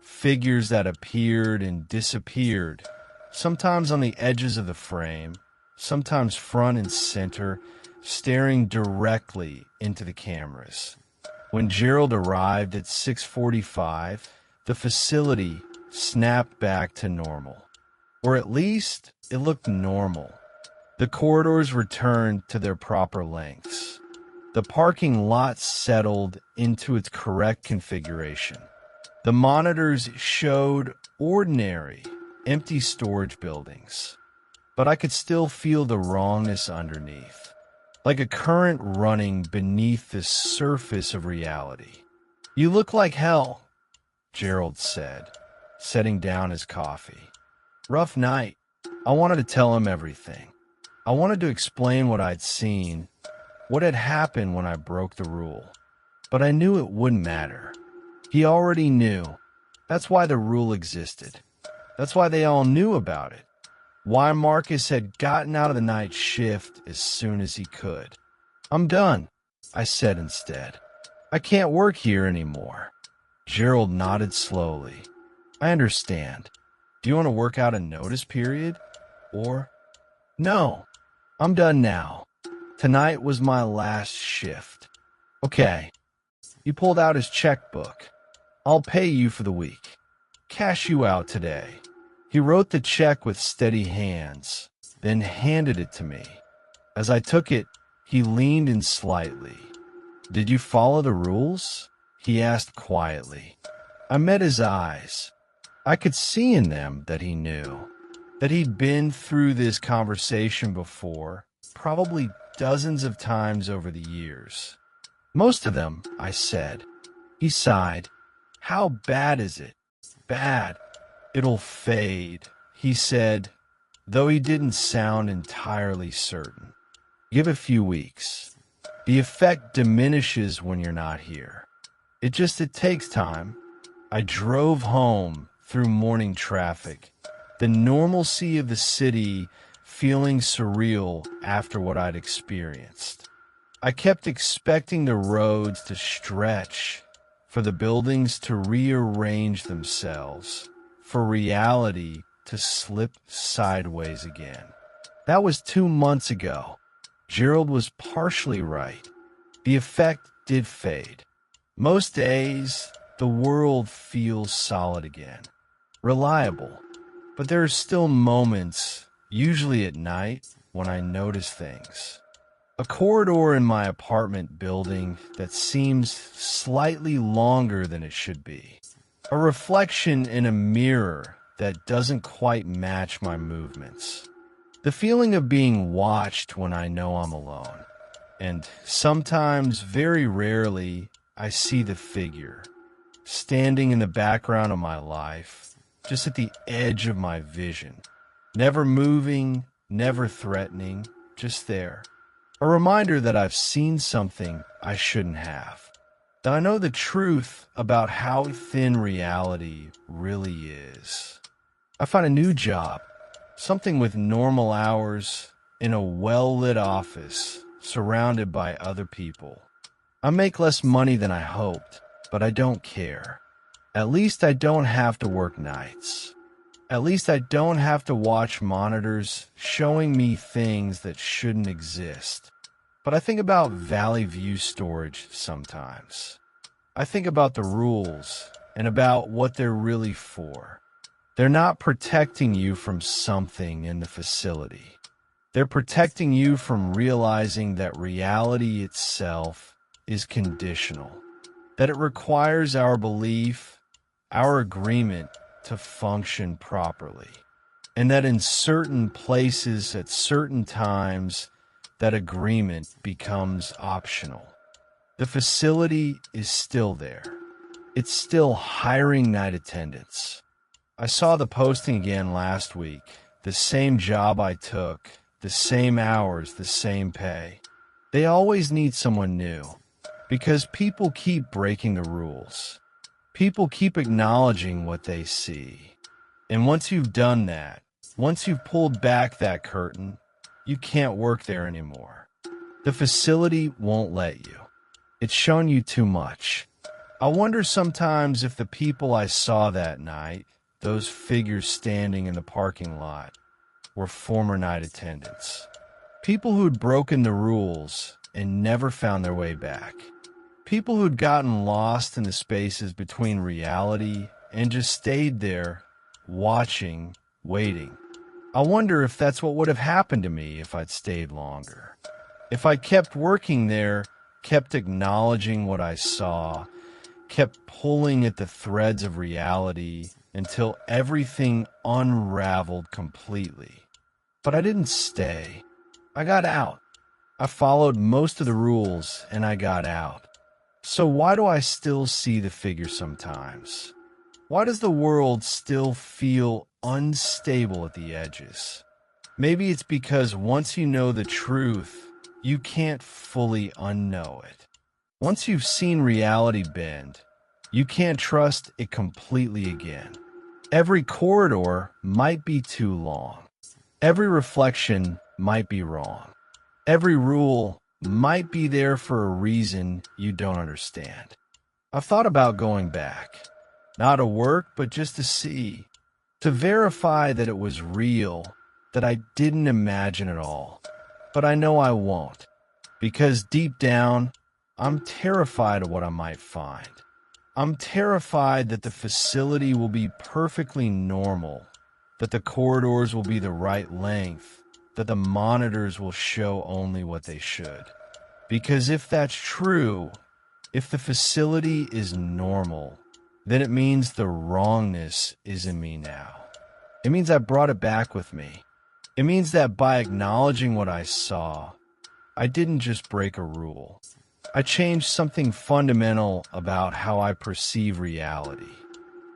Figures that appeared and disappeared, sometimes on the edges of the frame, sometimes front and center, staring directly into the cameras. When Gerald arrived at 6:45, the facility snapped back to normal. Or at least, it looked normal. The corridors returned to their proper lengths. The parking lot settled into its correct configuration. The monitors showed ordinary, empty storage buildings. But I could still feel the wrongness underneath, like a current running beneath the surface of reality. "You look like hell," Gerald said, setting down his coffee. Rough night. I wanted to tell him everything. I wanted to explain what I'd seen, what had happened when I broke the rule. But I knew it wouldn't matter. He already knew. That's why the rule existed. That's why they all knew about it. Why Marcus had gotten out of the night shift as soon as he could. "I'm done," I said instead. "I can't work here anymore." Gerald nodded slowly. "I understand. Do you want to work out a notice period? Or, no, I'm done now. Tonight was my last shift." "Okay." He pulled out his checkbook. "I'll pay you for the week. Cash you out today." He wrote the check with steady hands, then handed it to me. As I took it, he leaned in slightly. "Did you follow the rules?" he asked quietly. I met his eyes. I could see in them that he knew, that he'd been through this conversation before, probably dozens of times over the years. "Most of them," I said. He sighed. How bad is it? Bad. It'll fade, he said, though he didn't sound entirely certain. Give a few weeks. The effect diminishes when you're not here. It takes time. I drove home through morning traffic, the normalcy of the city feeling surreal after what I'd experienced. I kept expecting the roads to stretch, for the buildings to rearrange themselves, for reality to slip sideways again. That was 2 months ago. Gerald was partially right. The effect did fade. Most days, the world feels solid again, reliable. But there are still moments, usually at night, when I notice things. A corridor in my apartment building that seems slightly longer than it should be. A reflection in a mirror that doesn't quite match my movements. The feeling of being watched when I know I'm alone. And sometimes, very rarely, I see the figure, standing in the background of my life, just at the edge of my vision. Never moving, never threatening, just there. A reminder that I've seen something I shouldn't have. That I know the truth about how thin reality really is. I find a new job, something with normal hours, in a well-lit office, surrounded by other people. I make less money than I hoped, but I don't care. At least I don't have to work nights. At least I don't have to watch monitors showing me things that shouldn't exist. But I think about Valley View Storage sometimes. I think about the rules and about what they're really for. They're not protecting you from something in the facility. They're protecting you from realizing that reality itself is conditional, that it requires our belief, our agreement to function properly, and that in certain places at certain times, that agreement becomes optional. The facility is still there. It's still hiring night attendants. I saw the posting again last week. The same job I took, the same hours, the same pay. They always need someone new because people keep breaking the rules. People keep acknowledging what they see. And once you've done that, once you've pulled back that curtain, you can't work there anymore. The facility won't let you. It's shown you too much. I wonder sometimes if the people I saw that night, those figures standing in the parking lot, were former night attendants. People who'd broken the rules and never found their way back. People who'd gotten lost in the spaces between reality and just stayed there, watching, waiting. I wonder if that's what would have happened to me if I'd stayed longer. If I kept working there, kept acknowledging what I saw, kept pulling at the threads of reality until everything unraveled completely. But I didn't stay. I got out. I followed most of the rules and I got out. So why do I still see the figure sometimes? Why does the world still feel unstable at the edges? Maybe it's because once you know the truth, you can't fully unknow it. Once you've seen reality bend, you can't trust it completely again. Every corridor might be too long. Every reflection might be wrong. Every rule might be there for a reason you don't understand. I've thought about going back. Not to work, but just to see. To verify that it was real, that I didn't imagine it all. But I know I won't. Because deep down, I'm terrified of what I might find. I'm terrified that the facility will be perfectly normal, that the corridors will be the right length, that the monitors will show only what they should. Because if that's true, if the facility is normal, then it means the wrongness is in me now. It means I brought it back with me. It means that by acknowledging what I saw, I didn't just break a rule. I changed something fundamental about how I perceive reality.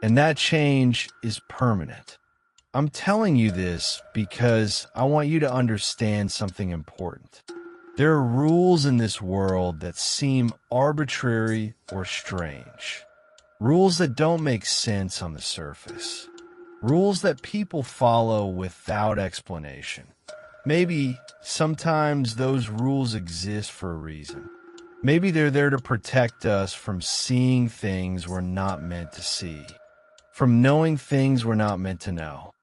And that change is permanent. I'm telling you this because I want you to understand something important. There are rules in this world that seem arbitrary or strange. Rules that don't make sense on the surface. Rules that people follow without explanation. Maybe sometimes those rules exist for a reason. Maybe they're there to protect us from seeing things we're not meant to see, from knowing things we're not meant to know.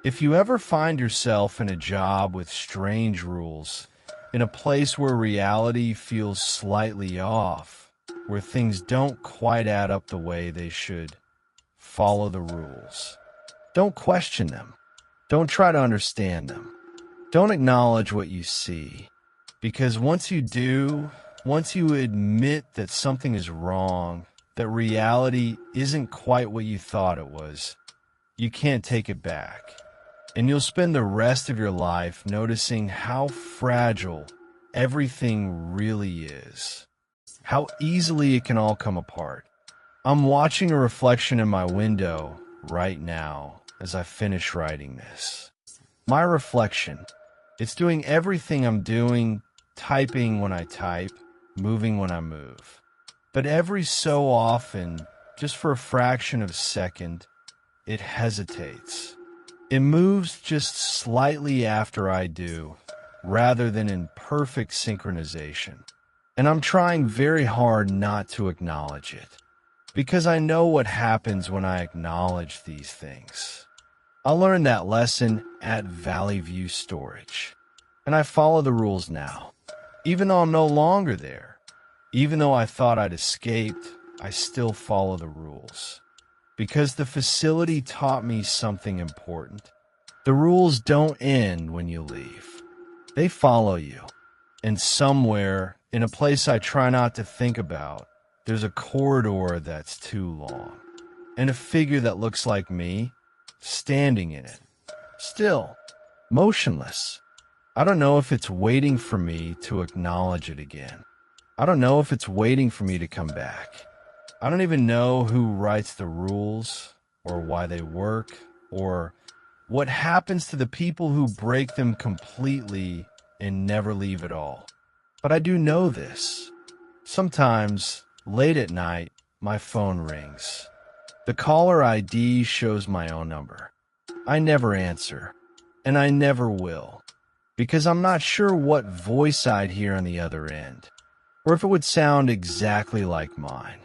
If you ever find yourself in a job with strange rules, in a place where reality feels slightly off, where things don't quite add up the way they should, follow the rules. Don't question them. Don't try to understand them. Don't acknowledge what you see. Because once you do, once you admit that something is wrong, that reality isn't quite what you thought it was, you can't take it back. And you'll spend the rest of your life noticing how fragile everything really is. How easily it can all come apart. I'm watching a reflection in my window right now as I finish writing this. My reflection, it's doing everything I'm doing, typing when I type, moving when I move. But every so often, just for a fraction of a second, it hesitates. It moves just slightly after I do, rather than in perfect synchronization. And I'm trying very hard not to acknowledge it, because I know what happens when I acknowledge these things. I learned that lesson at Valley View Storage, and I follow the rules now. Even though I'm no longer there, even though I thought I'd escaped, I still follow the rules. Because the facility taught me something important. The rules don't end when you leave. They follow you. And somewhere, in a place I try not to think about, there's a corridor that's too long. And a figure that looks like me, standing in it. Still, motionless. I don't know if it's waiting for me to acknowledge it again. I don't know if it's waiting for me to come back. I don't even know who writes the rules, or why they work, or what happens to the people who break them completely and never leave at all. But I do know this. Sometimes, late at night, my phone rings. The caller ID shows my own number. I never answer, and I never will, because I'm not sure what voice I'd hear on the other end, or if it would sound exactly like mine.